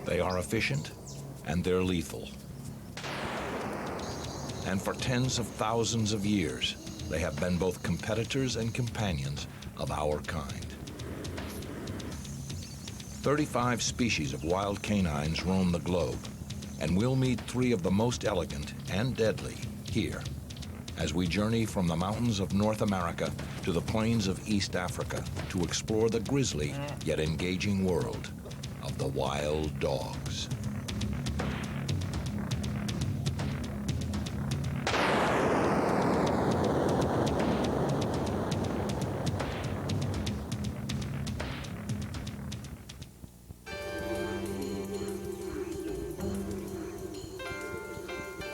They are efficient and they're lethal. And for tens of thousands of years, they have been both competitors and companions of our kind. 35 species of wild canines roam the globe, and we'll meet 3 of the most elegant and deadly here as we journey from the mountains of North America to the plains of East Africa to explore the grisly yet engaging world of the wild dogs.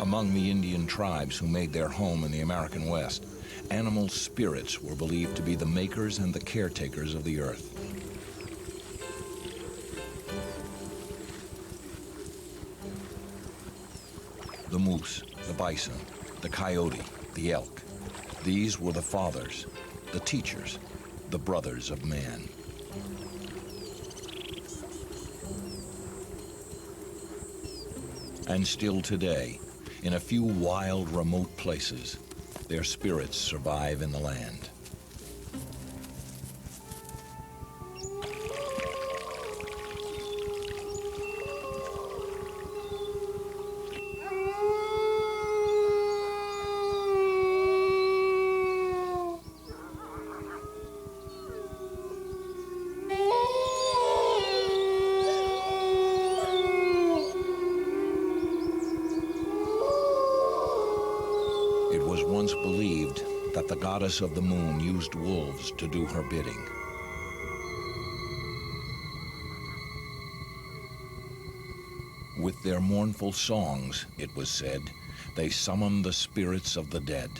Among the Indian tribes who made their home in the American West, animal spirits were believed to be the makers and the caretakers of the earth. The moose, the bison, the coyote, the elk. These were the fathers, the teachers, the brothers of man. And still today, in a few wild, remote places, their spirits survive in the land. It was once believed that the goddess of the moon used wolves to do her bidding. With their mournful songs, it was said, they summoned the spirits of the dead.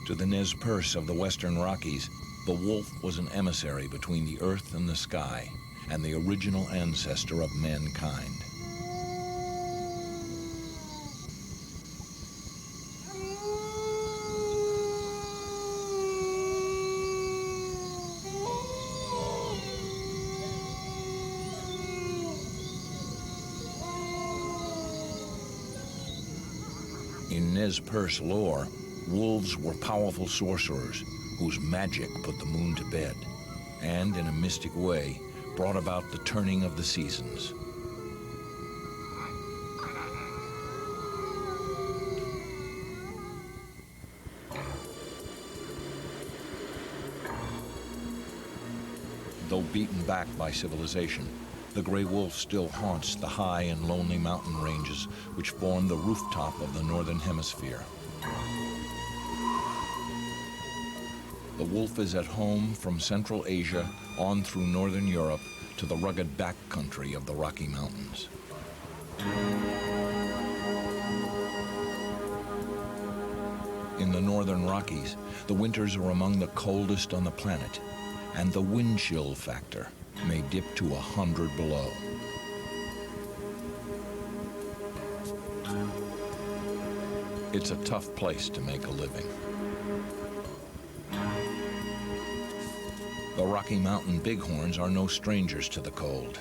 To the Nez Perce of the Western Rockies, the wolf was an emissary between the earth and the sky, and the original ancestor of mankind. In Nez Perce lore, wolves were powerful sorcerers whose magic put the moon to bed, and in a mystic way, brought about the turning of the seasons. Though beaten back by civilization, the gray wolf still haunts the high and lonely mountain ranges which form the rooftop of the northern hemisphere. The wolf is at home from Central Asia on through northern Europe to the rugged backcountry of the Rocky Mountains. In the northern Rockies, the winters are among the coldest on the planet, and the wind chill factor may dip to 100 below. It's a tough place to make a living. The Rocky Mountain bighorns are no strangers to the cold.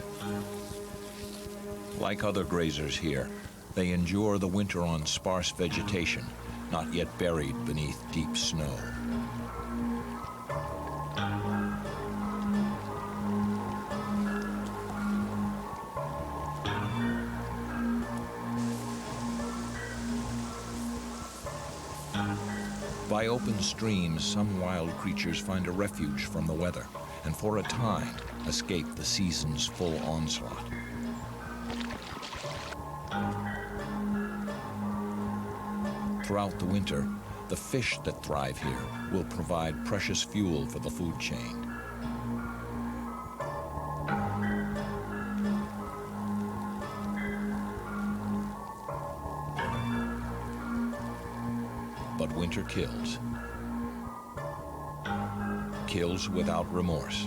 Like other grazers here, they endure the winter on sparse vegetation, not yet buried beneath deep snow. By open streams, some wild creatures find a refuge from the weather, and for a time escape the season's full onslaught. Throughout the winter, the fish that thrive here will provide precious fuel for the food chain. But winter kills. Kills without remorse.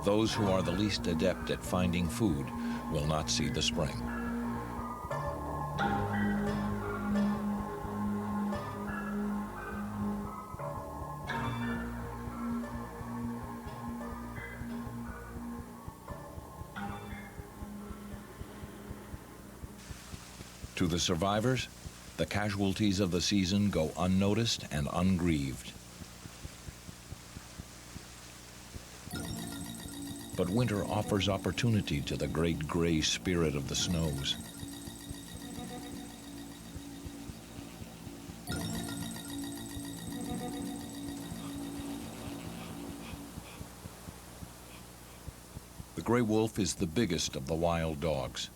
Those who are the least adept at finding food will not see the spring. To the survivors, the casualties of the season go unnoticed and ungrieved. But winter offers opportunity to the great gray spirit of the snows. The gray wolf is the biggest of the wild dogs,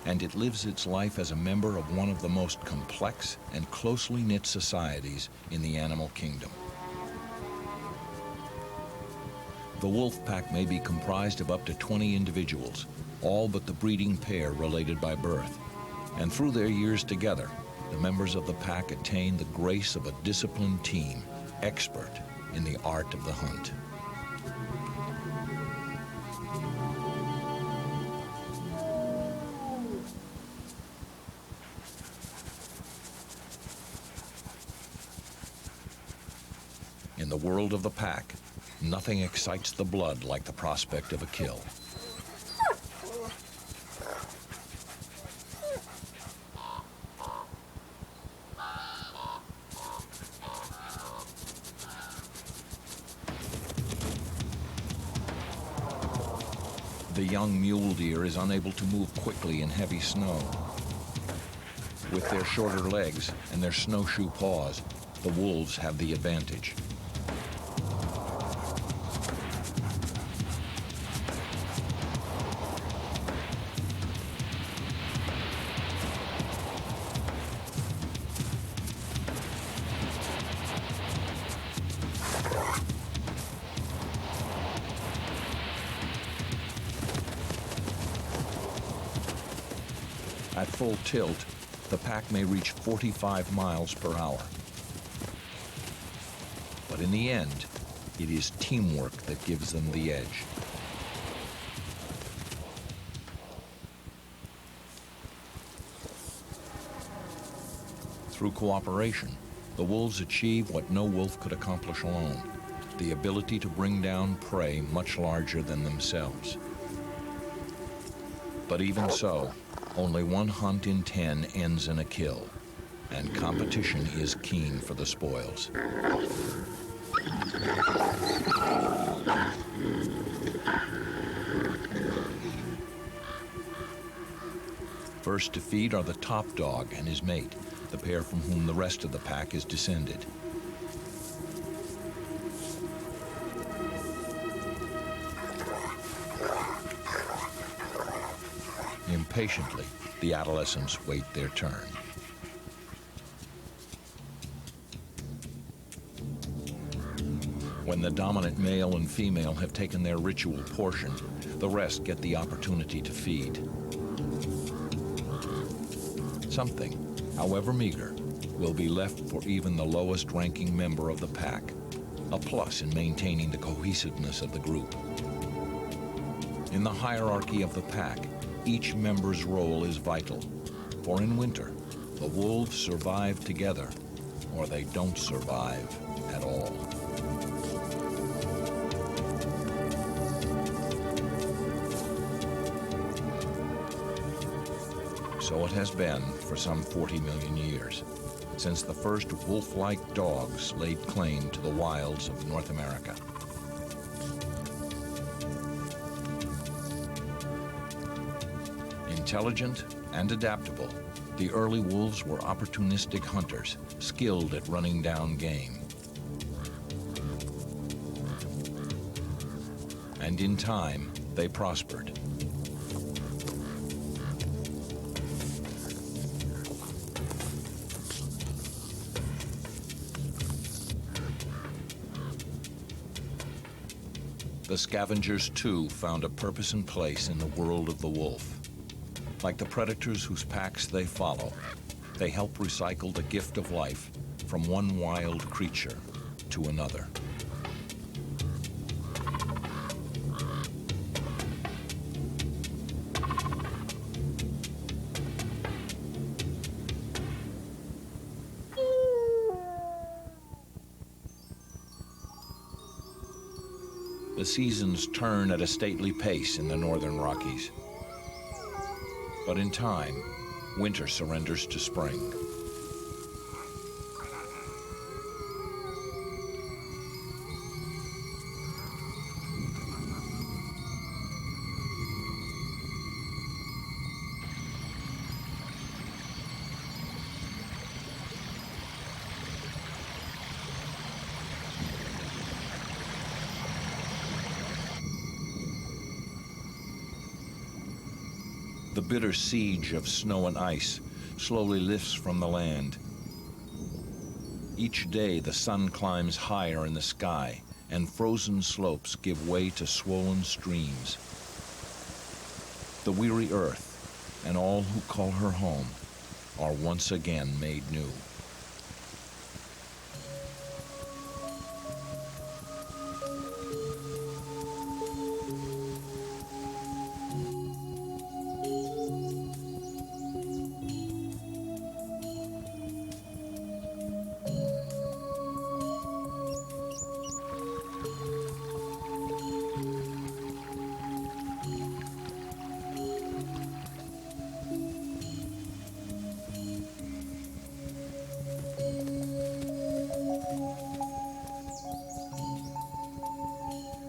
and it lives its life as a member of one of the most complex and closely knit societies in the animal kingdom. The wolf pack may be comprised of up to 20 individuals, all but the breeding pair related by birth. And through their years together, the members of the pack attain the grace of a disciplined team, expert in the art of the hunt. In the world of the pack, nothing excites the blood like the prospect of a kill. The young mule deer is unable to move quickly in heavy snow. With their shorter legs and their snowshoe paws, the wolves have the advantage. At full tilt, the pack may reach 45 miles per hour. But in the end, it is teamwork that gives them the edge. Through cooperation, the wolves achieve what no wolf could accomplish alone, the ability to bring down prey much larger than themselves. But even so, only one hunt in 10 ends in a kill, and competition is keen for the spoils. First to feed are the top dog and his mate, the pair from whom the rest of the pack is descended. Impatiently, the adolescents wait their turn. When the dominant male and female have taken their ritual portion, the rest get the opportunity to feed. Something, however meager, will be left for even the lowest-ranking member of the pack, a plus in maintaining the cohesiveness of the group. In the hierarchy of the pack, each member's role is vital, for in winter, the wolves survive together, or they don't survive at all. So it has been for some 40 million years, since the first wolf-like dogs laid claim to the wilds of North America. Intelligent and adaptable, the early wolves were opportunistic hunters, skilled at running down game. And in time, they prospered. The scavengers, too, found a purpose and place in the world of the wolf. Like the predators whose packs they follow, they help recycle the gift of life from one wild creature to another. The seasons turn at a stately pace in the northern Rockies. But in time, winter surrenders to spring. The bitter siege of snow and ice slowly lifts from the land. Each day the sun climbs higher in the sky, and frozen slopes give way to swollen streams. The weary earth, and all who call her home, are once again made new.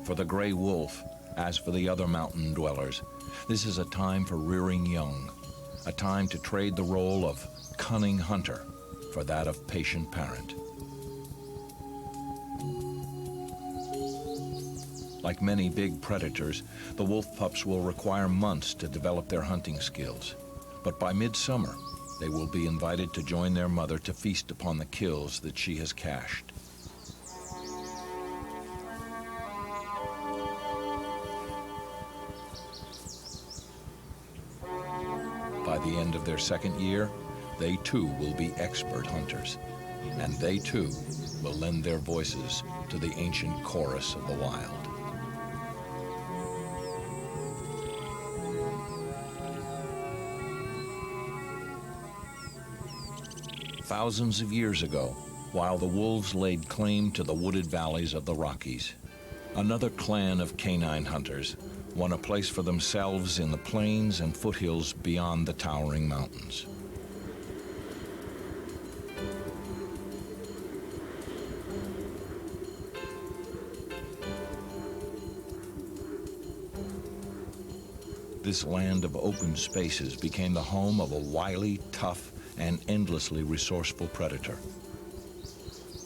For the gray wolf, as for the other mountain dwellers, this is a time for rearing young, a time to trade the role of cunning hunter for that of patient parent. Like many big predators, the wolf pups will require months to develop their hunting skills. But by midsummer, they will be invited to join their mother to feast upon the kills that she has cached. By the end of their second year, they too will be expert hunters, and they too will lend their voices to the ancient chorus of the wild. Thousands of years ago, while the wolves laid claim to the wooded valleys of the Rockies, another clan of canine hunters won a place for themselves in the plains and foothills beyond the towering mountains. This land of open spaces became the home of a wily, tough, and endlessly resourceful predator.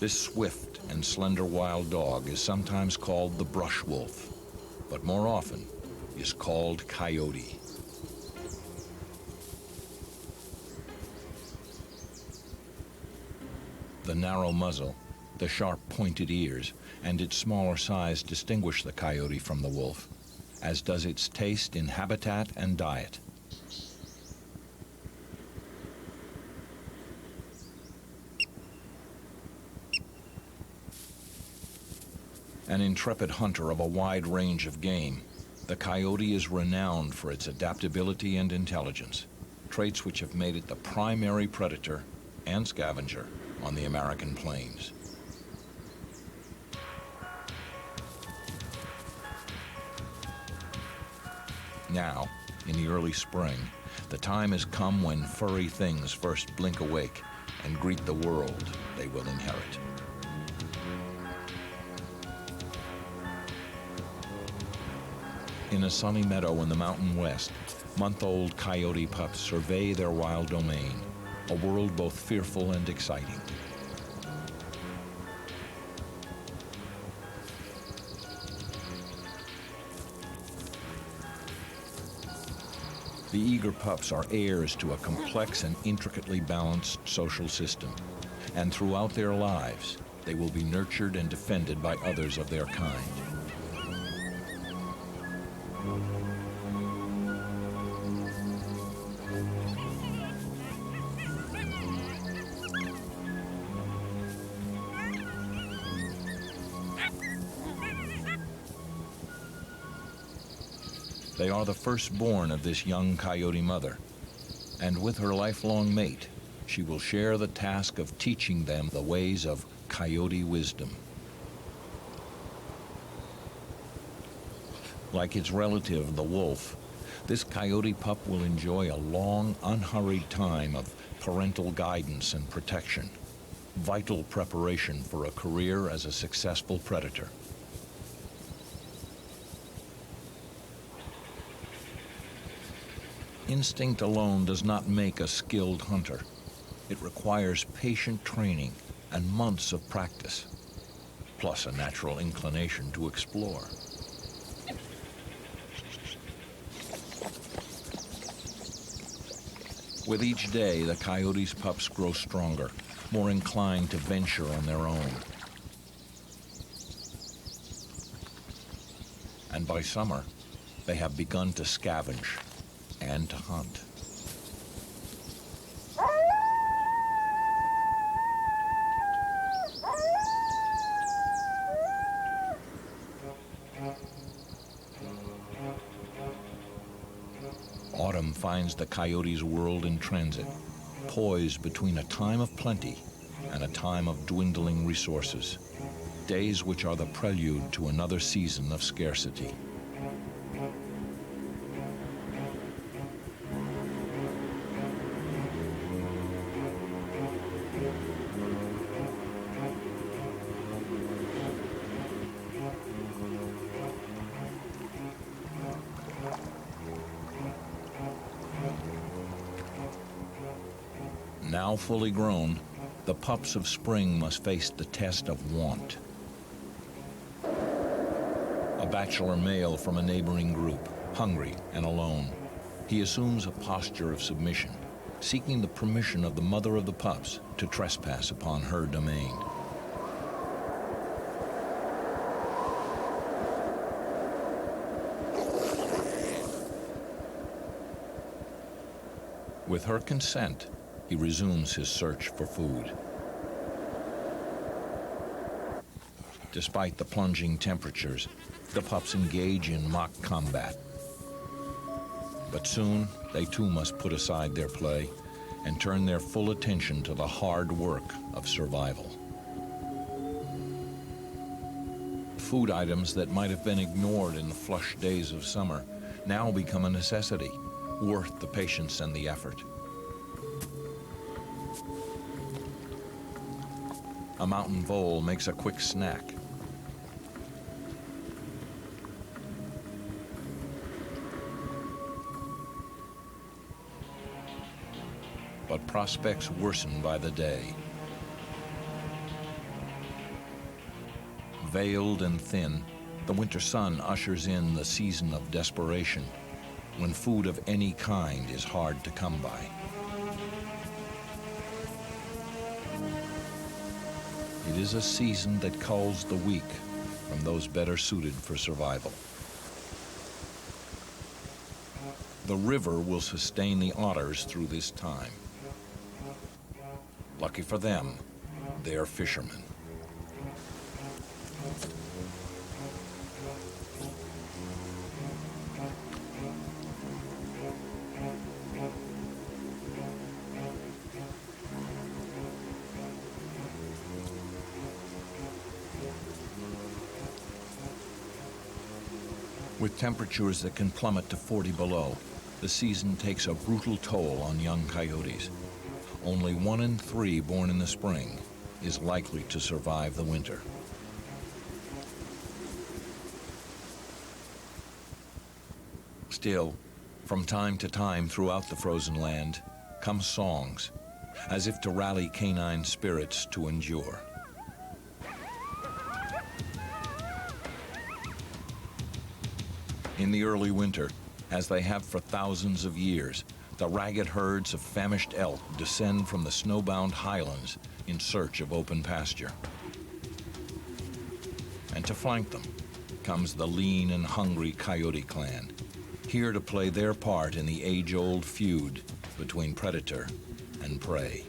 This swift and slender wild dog is sometimes called the brush wolf, but more often is called coyote. The narrow muzzle, the sharp pointed ears, and its smaller size distinguish the coyote from the wolf, as does its taste in habitat and diet. An intrepid hunter of a wide range of game, the coyote is renowned for its adaptability and intelligence, traits which have made it the primary predator and scavenger on the American plains. Now, in the early spring, the time has come when furry things first blink awake and greet the world they will inherit. In a sunny meadow in the Mountain West, month-old coyote pups survey their wild domain, a world both fearful and exciting. The eager pups are heirs to a complex and intricately balanced social system, and throughout their lives, they will be nurtured and defended by others of their kind. They are the firstborn of this young coyote mother, and with her lifelong mate, she will share the task of teaching them the ways of coyote wisdom. Like its relative, the wolf, This coyote pup will enjoy a long, unhurried time of parental guidance and protection, vital preparation for a career as a successful predator. Instinct alone does not make a skilled hunter. It requires patient training and months of practice, plus a natural inclination to explore. With each day, the coyote's pups grow stronger, more inclined to venture on their own. And by summer, they have begun to scavenge and to hunt. Autumn finds the coyote's world in transit, poised between a time of plenty and a time of dwindling resources, days which are the prelude to another season of scarcity. Now fully grown, the pups of spring must face the test of want. A bachelor male from a neighboring group, hungry and alone, he assumes a posture of submission, seeking the permission of the mother of the pups to trespass upon her domain. With her consent, he resumes his search for food. Despite the plunging temperatures, the pups engage in mock combat. But soon, they too must put aside their play and turn their full attention to the hard work of survival. Food items that might have been ignored in the flush days of summer now become a necessity, worth the patience and the effort. A mountain vole makes a quick snack. But prospects worsen by the day. Veiled and thin, the winter sun ushers in the season of desperation, when food of any kind is hard to come by. It is a season that culls the weak from those better suited for survival. The river will sustain the otters through this time. Lucky for them, they are fishermen. With temperatures that can plummet to 40 below, the season takes a brutal toll on young coyotes. Only 1 in 3 born in the spring is likely to survive the winter. Still, from time to time throughout the frozen land come songs, as if to rally canine spirits to endure. In the early winter, as they have for thousands of years, the ragged herds of famished elk descend from the snowbound highlands in search of open pasture. And to flank them comes the lean and hungry coyote clan, here to play their part in the age-old feud between predator and prey.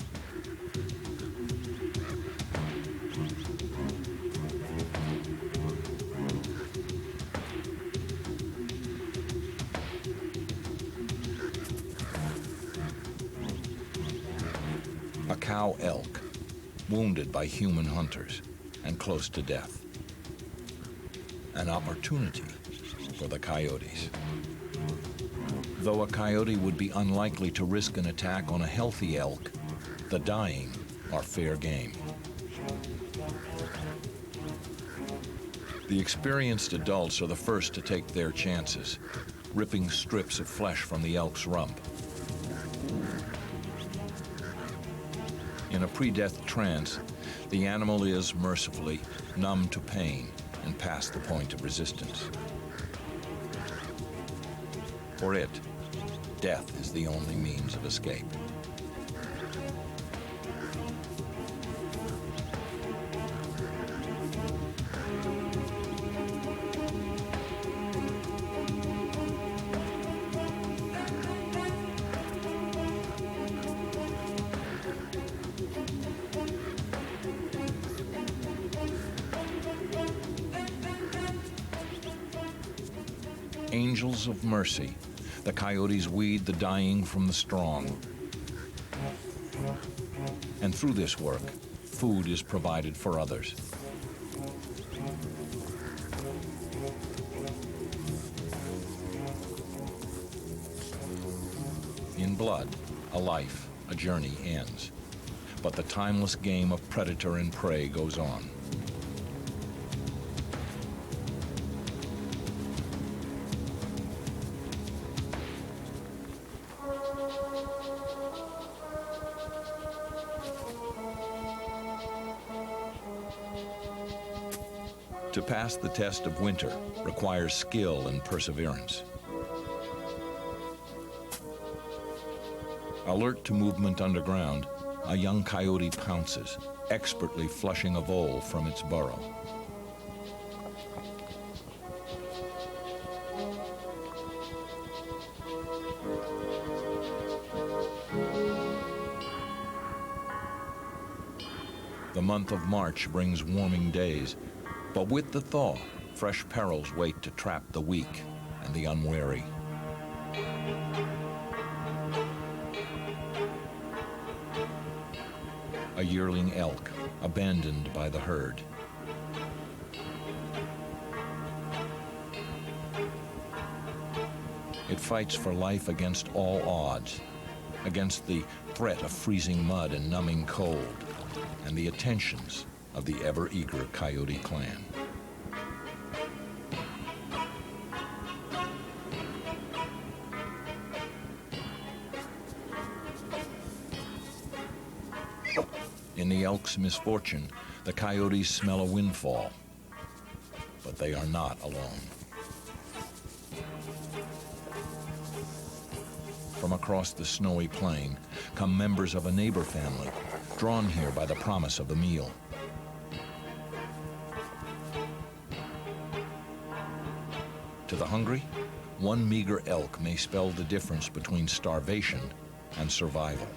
A cow elk, wounded by human hunters and close to death. an opportunity for the coyotes. Though a coyote would be unlikely to risk an attack on a healthy elk, the dying are fair game. The experienced adults are the first to take their chances, ripping strips of flesh from the elk's rump. In a pre-death trance, the animal is, mercifully, numb to pain and past the point of resistance. For it, death is the only means of escape. Angels of mercy, the coyotes weed the dying from the strong. And through this work, food is provided for others. In blood, a life, a journey ends. But the timeless game of predator and prey goes on. To pass the test of winter requires skill and perseverance. Alert to movement underground, a young coyote pounces, expertly flushing a vole from its burrow. The month of March brings warming days, but with the thaw, fresh perils wait to trap the weak and the unwary. A yearling elk, abandoned by the herd. It fights for life against all odds, against the threat of freezing mud and numbing cold, and the attentions of the ever-eager coyote clan. In the elk's misfortune, the coyotes smell a windfall, but they are not alone. From across the snowy plain come members of a neighbor family, drawn here by the promise of a meal. To the hungry, one meager elk may spell the difference between starvation and survival.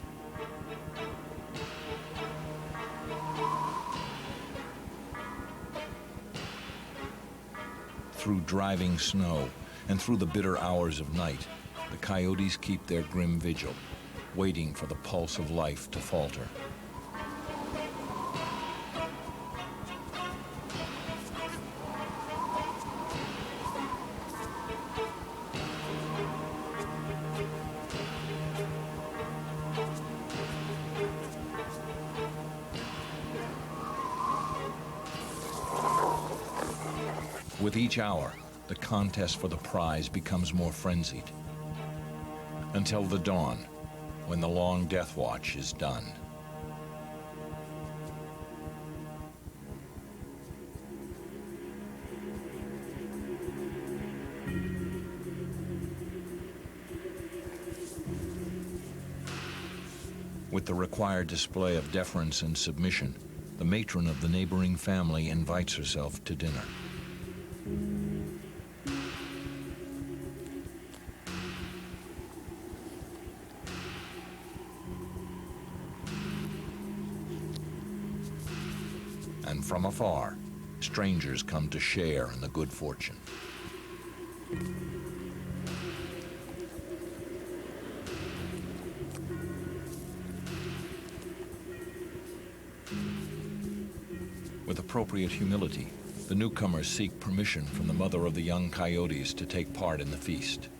Through driving snow and through the bitter hours of night, the coyotes keep their grim vigil, waiting for the pulse of life to falter. With each hour, the contest for the prize becomes more frenzied, until the dawn, when the long death watch is done. With the required display of deference and submission, the matron of the neighboring family invites herself to dinner. And from afar, strangers come to share in the good fortune. With appropriate humility, The newcomers seek permission from the mother of the young coyotes to take part in the feast.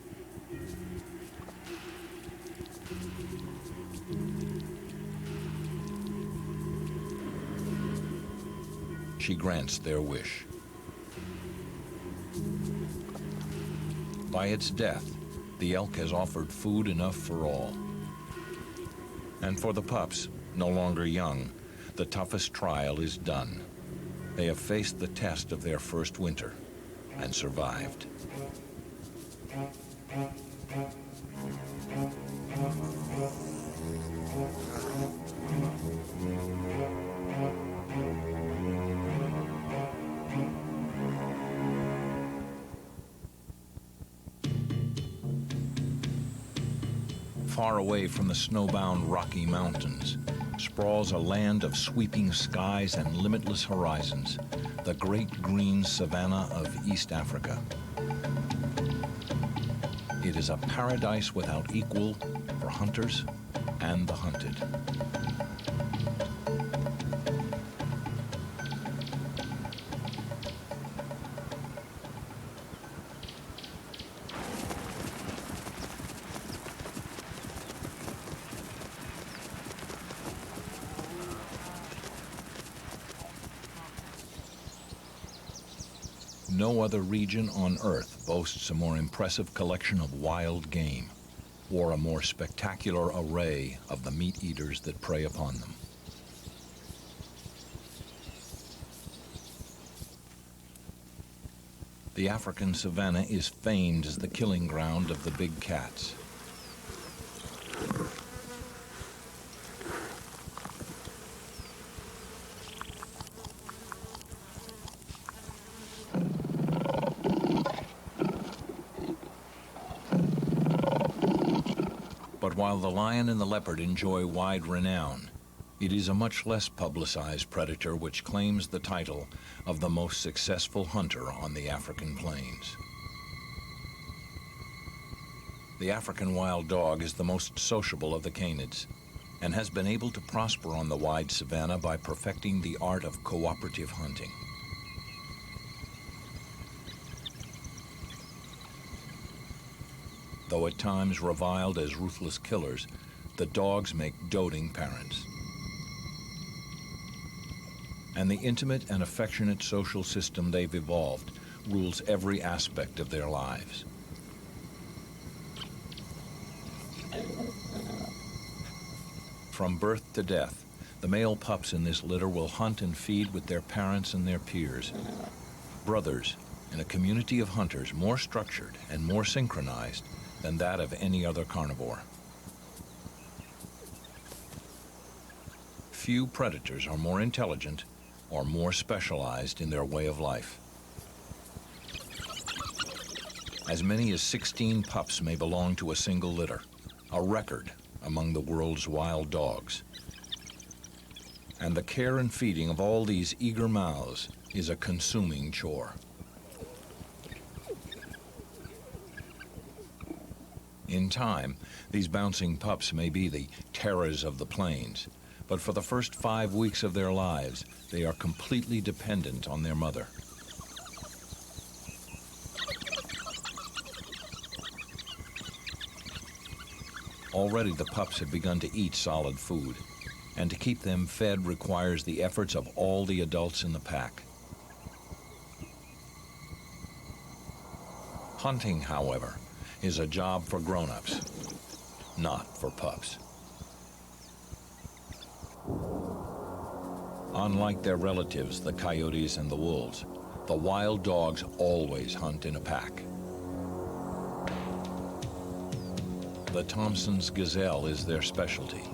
She grants their wish. By its death, the elk has offered food enough for all. And for the pups, no longer young, the toughest trial is done. They have faced the test of their first winter and survived. Far away from the snowbound Rocky Mountains sprawls a land of sweeping skies and limitless horizons, the great green savanna of East Africa. It is a paradise without equal for hunters and the hunted. No other region on Earth boasts a more impressive collection of wild game, or a more spectacular array of the meat eaters that prey upon them. The African savanna is famed as the killing ground of the big cats. But while the lion and the leopard enjoy wide renown, it is a much less publicized predator which claims the title of the most successful hunter on the African plains. The African wild dog is the most sociable of the canids and has been able to prosper on the wide savanna by perfecting the art of cooperative hunting. Though at times reviled as ruthless killers, the dogs make doting parents. And the intimate and affectionate social system they've evolved rules every aspect of their lives. From birth to death, the male pups in this litter will hunt and feed with their parents and their peers, brothers in a community of hunters more structured and more synchronized than that of any other carnivore. Few predators are more intelligent or more specialized in their way of life. As many as 16 pups may belong to a single litter, a record among the world's wild dogs. And the care and feeding of all these eager mouths is a consuming chore. In time, these bouncing pups may be the terrors of the plains, but for the first 5 weeks of their lives, they are completely dependent on their mother. Already the pups have begun to eat solid food, and to keep them fed requires the efforts of all the adults in the pack. Hunting, however, is a job for grown-ups, not for pups. Unlike their relatives, the coyotes and the wolves, the wild dogs always hunt in a pack. The Thompson's gazelle is their specialty.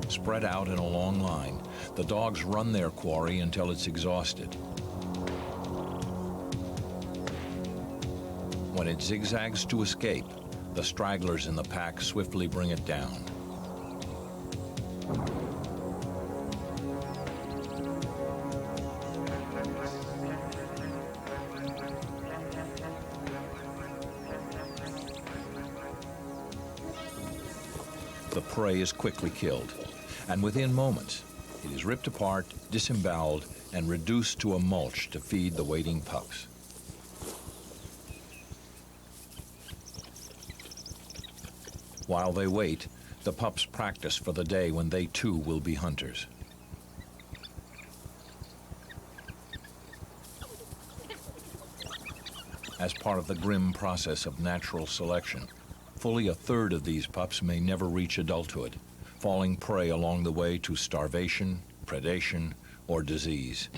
Spread out in a long line, the dogs run their quarry until it's exhausted. When it zigzags to escape, the stragglers in the pack swiftly bring it down. The prey is quickly killed, and within moments, it is ripped apart, disemboweled, and reduced to a mulch to feed the waiting pups. While they wait, the pups practice for the day when they too will be hunters. As part of the grim process of natural selection, fully a third of these pups may never reach adulthood, falling prey along the way to starvation, predation, or disease.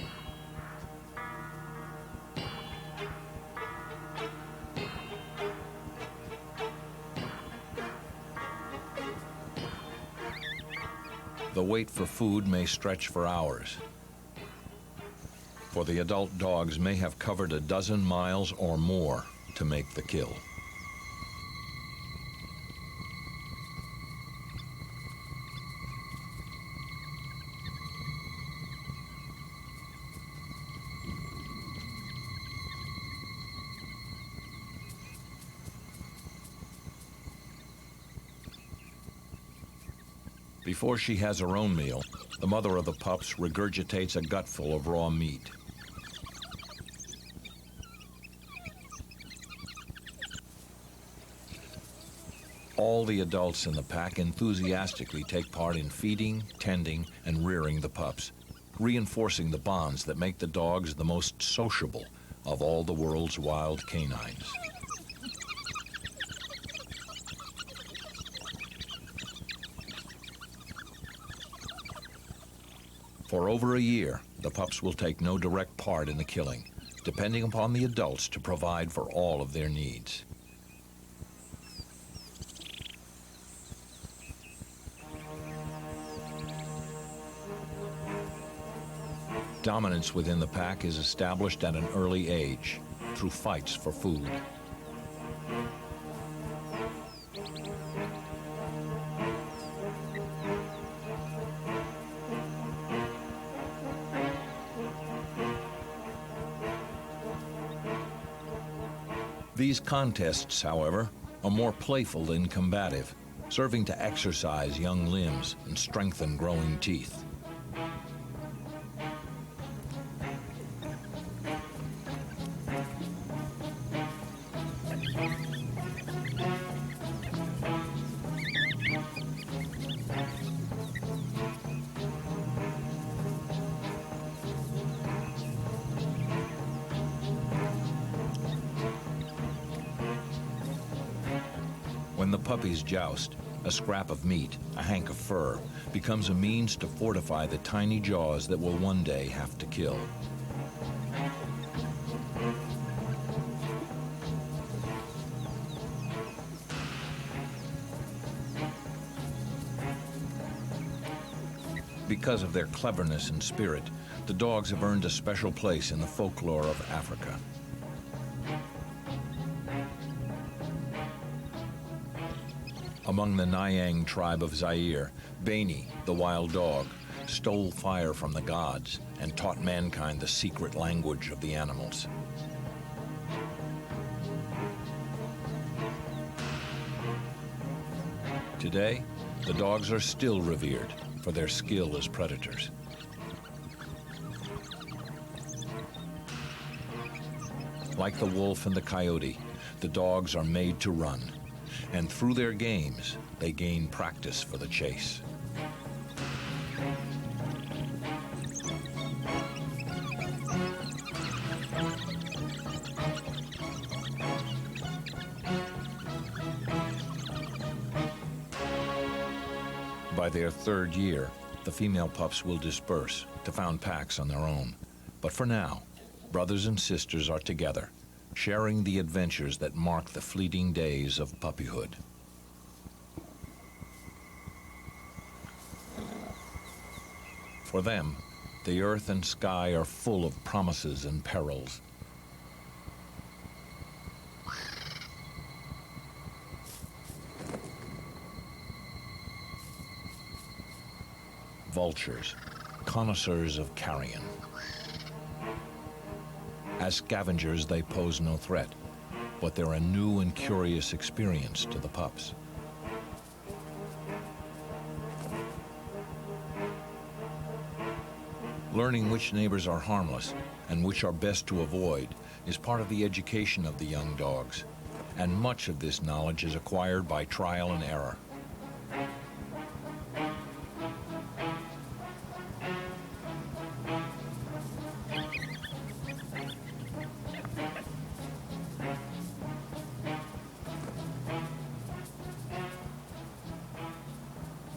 The wait for food may stretch for hours, for the adult dogs may have covered a dozen miles or more to make the kill. Before she has her own meal, the mother of the pups regurgitates a gutful of raw meat. All the adults in the pack enthusiastically take part in feeding, tending, and rearing the pups, reinforcing the bonds that make the dogs the most sociable of all the world's wild canines. For over a year, the pups will take no direct part in the killing, depending upon the adults to provide for all of their needs. Dominance within the pack is established at an early age through fights for food. These contests, however, are more playful than combative, serving to exercise young limbs and strengthen growing teeth. When the puppies joust, a scrap of meat, a hank of fur, becomes a means to fortify the tiny jaws that will one day have to kill. Because of their cleverness and spirit, the dogs have earned a special place in the folklore of Africa. Among the Nyang tribe of Zaire, Beni, the wild dog, stole fire from the gods and taught mankind the secret language of the animals. Today, the dogs are still revered for their skill as predators. Like the wolf and the coyote, the dogs are made to run, and through their games, they gain practice for the chase. By their third year, the female pups will disperse to found packs on their own. But for now, brothers and sisters are together, sharing the adventures that mark the fleeting days of puppyhood. For them, the earth and sky are full of promises and perils. Vultures, connoisseurs of carrion. As scavengers, they pose no threat, but they're a new and curious experience to the pups. Learning which neighbors are harmless and which are best to avoid is part of the education of the young dogs, and much of this knowledge is acquired by trial and error.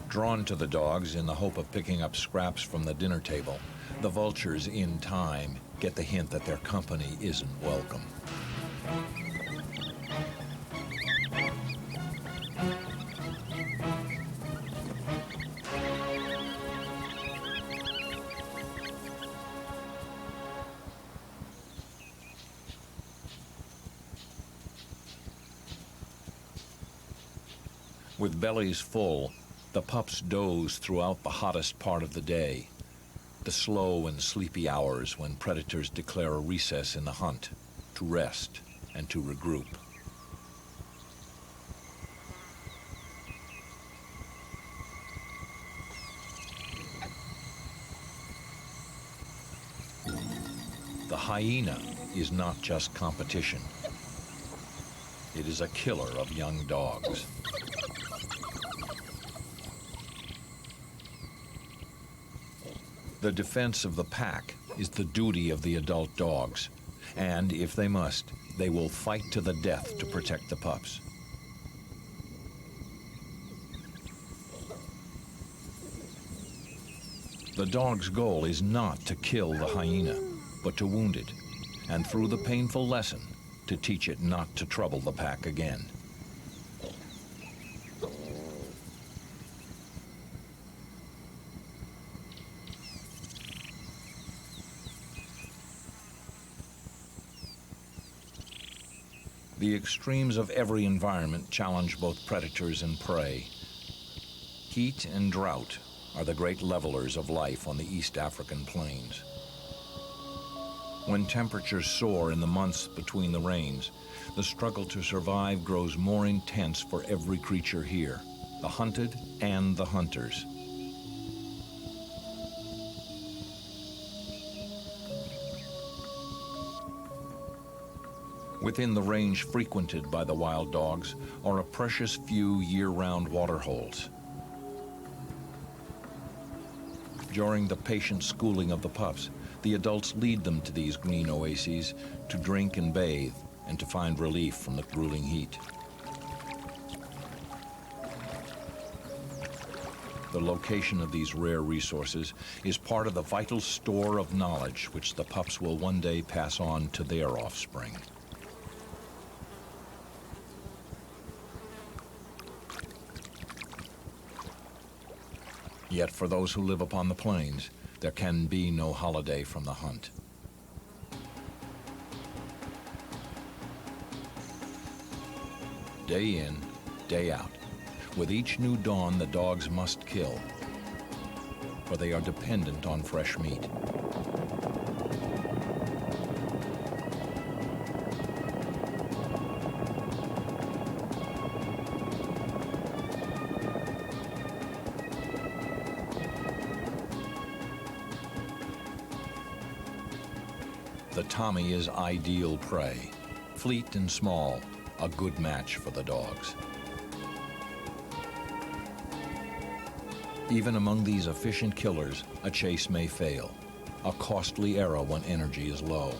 Drawn to the dogs in the hope of picking up scraps from the dinner table, the vultures in time get the hint that their company isn't welcome. With bellies full, the pups doze throughout the hottest part of the day, the slow and sleepy hours when predators declare a recess in the hunt to rest and to regroup. The hyena is not just competition. It is a killer of young dogs. The defense of the pack is the duty of the adult dogs, and if they must, they will fight to the death to protect the pups. The dog's goal is not to kill the hyena, but to wound it, and through the painful lesson, to teach it not to trouble the pack again. The extremes of every environment challenge both predators and prey. Heat and drought are the great levelers of life on the East African plains. When temperatures soar in the months between the rains, the struggle to survive grows more intense for every creature here, the hunted and the hunters. Within the range frequented by the wild dogs are a precious few year-round waterholes. During the patient schooling of the pups, the adults lead them to these green oases to drink and bathe and to find relief from the grueling heat. The location of these rare resources is part of the vital store of knowledge which the pups will one day pass on to their offspring. Yet for those who live upon the plains, there can be no holiday from the hunt. Day in, day out, with each new dawn the dogs must kill, for they are dependent on fresh meat. The Tommy is ideal prey. Fleet and small, a good match for the dogs. Even among these efficient killers, a chase may fail, a costly arrow when energy is low.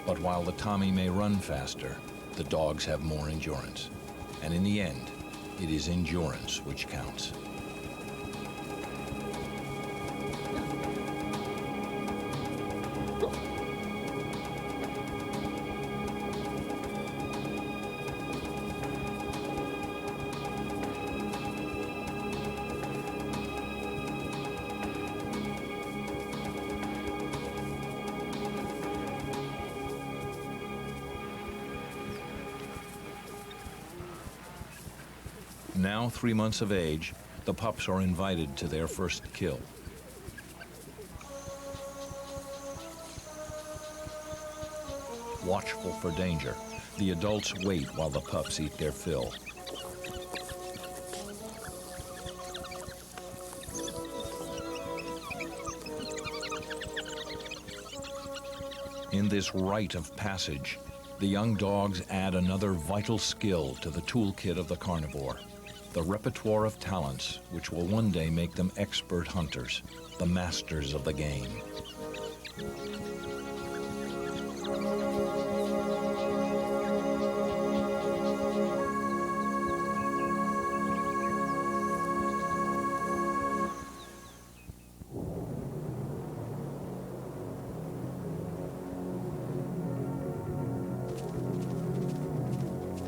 But while the Tommy may run faster, the dogs have more endurance. And in the end, it is endurance which counts. Now 3 months of age, the pups are invited to their first kill. Watchful for danger, the adults wait while the pups eat their fill. In this rite of passage, the young dogs add another vital skill to the toolkit of the carnivore, the repertoire of talents which will one day make them expert hunters, the masters of the game.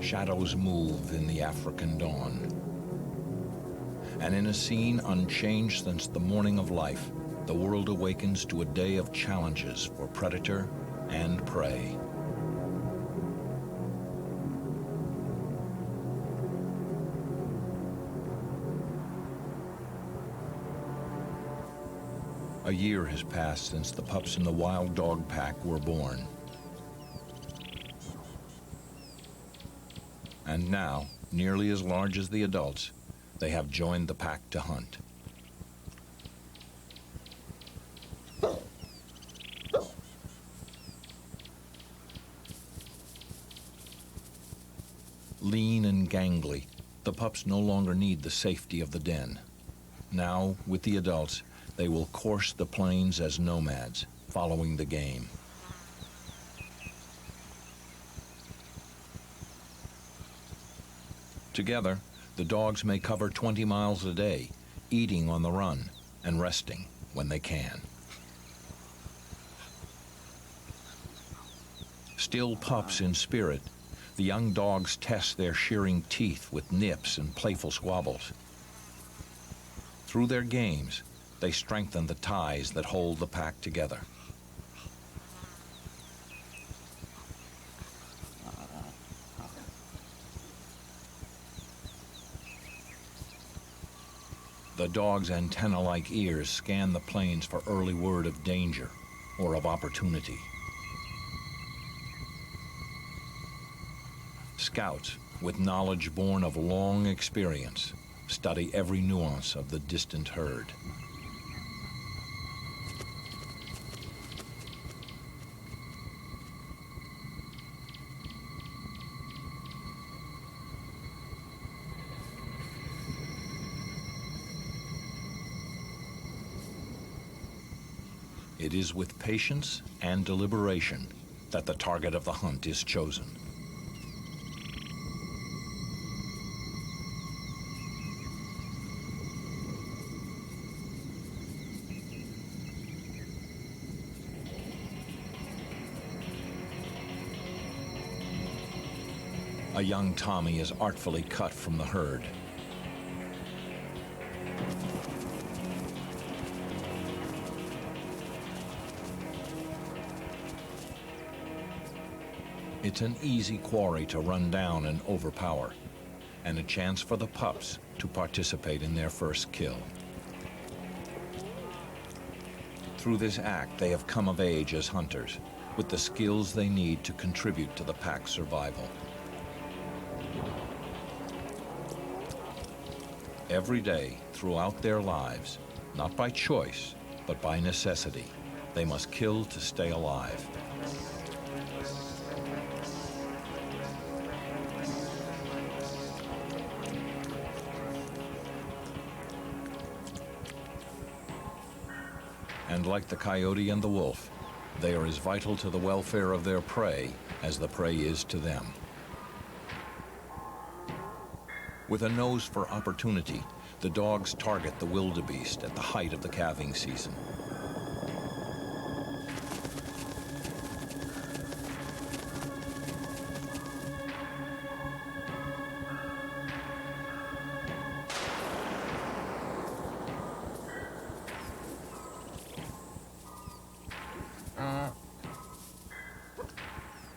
Shadows move in the African dawn. And in a scene unchanged since the morning of life, the world awakens to a day of challenges for predator and prey. A year has passed since the pups in the wild dog pack were born. And now, nearly as large as the adults, they have joined the pack to hunt. Lean and gangly, the pups no longer need the safety of the den. Now, with the adults, they will course the plains as nomads, following the game. Together, the dogs may cover 20 miles a day, eating on the run and resting when they can. Still pups in spirit, the young dogs test their shearing teeth with nips and playful squabbles. Through their games, they strengthen the ties that hold the pack together. The dog's antenna-like ears scan the plains for early word of danger or of opportunity. Scouts, with knowledge born of long experience, study every nuance of the distant herd. It is with patience and deliberation that the target of the hunt is chosen. A young Tommy is artfully cut from the herd. It's an easy quarry to run down and overpower, and a chance for the pups to participate in their first kill. Through this act, they have come of age as hunters, with the skills they need to contribute to the pack's survival. Every day, throughout their lives, not by choice, but by necessity, they must kill to stay alive. And like the coyote and the wolf, they are as vital to the welfare of their prey as the prey is to them. With a nose for opportunity, the dogs target the wildebeest at the height of the calving season.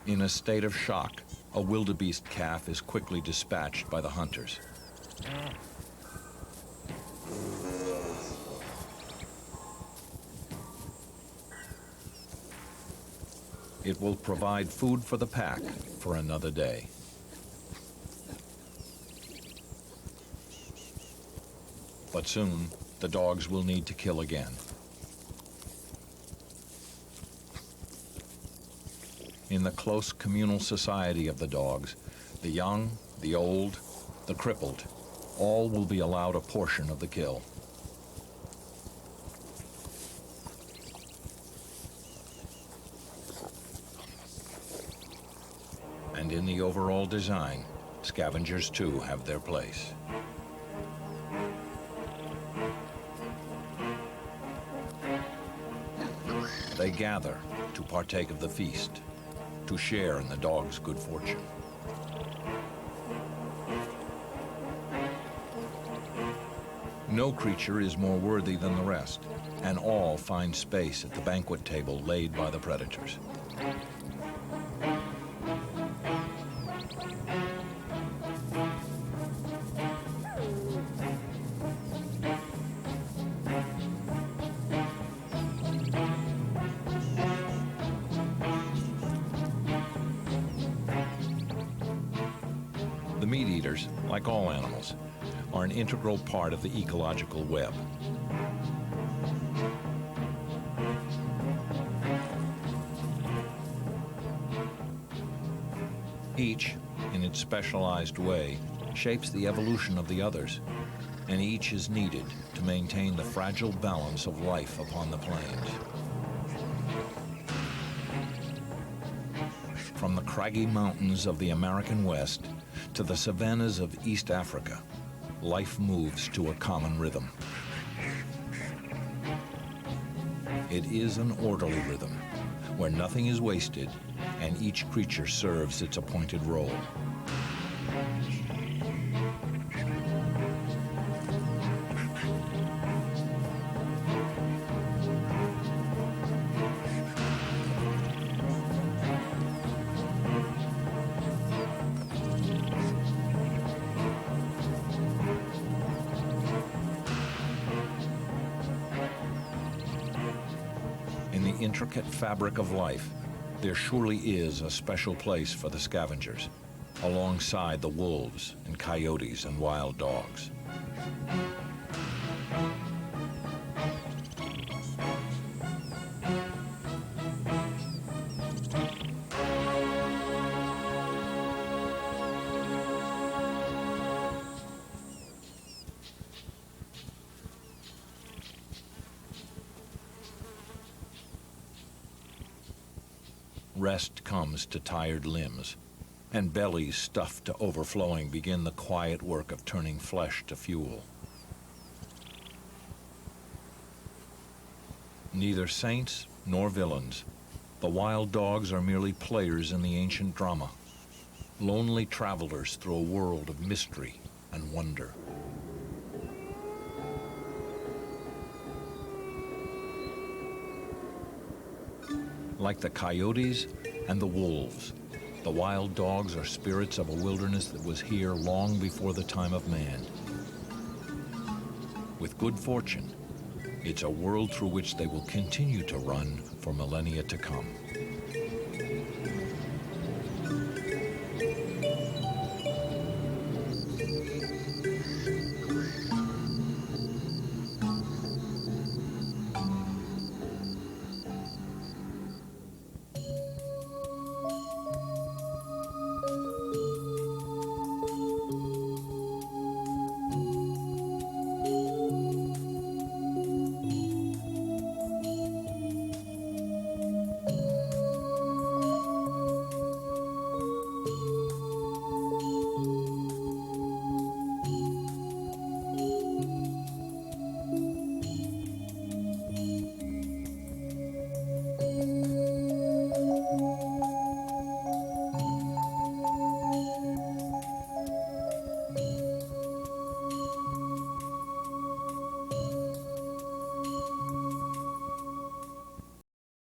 In a state of shock, a wildebeest calf is quickly dispatched by the hunters. It will provide food for the pack for another day. But soon, the dogs will need to kill again. In the close communal society of the dogs, the young, the old, the crippled, all will be allowed a portion of the kill. And in the overall design, scavengers too have their place. They gather to partake of the feast, to share in the dog's good fortune. No creature is more worthy than the rest, and all find space at the banquet table laid by the predators. The meat eaters, like all animals, are an integral part of the ecological web. Each, in its specialized way, shapes the evolution of the others, and each is needed to maintain the fragile balance of life upon the plains. From the craggy mountains of the American West to the savannas of East Africa, life moves to a common rhythm. It is an orderly rhythm, where nothing is wasted and each creature serves its appointed role. In the intricate fabric of life, there surely is a special place for the scavengers, alongside the wolves and coyotes and wild dogs. Rest comes to tired limbs, and bellies stuffed to overflowing begin the quiet work of turning flesh to fuel. Neither saints nor villains, the wild dogs are merely players in the ancient drama, lonely travelers through a world of mystery and wonder. Like the coyotes and the wolves, the wild dogs are spirits of a wilderness that was here long before the time of man. With good fortune, it's a world through which they will continue to run for millennia to come.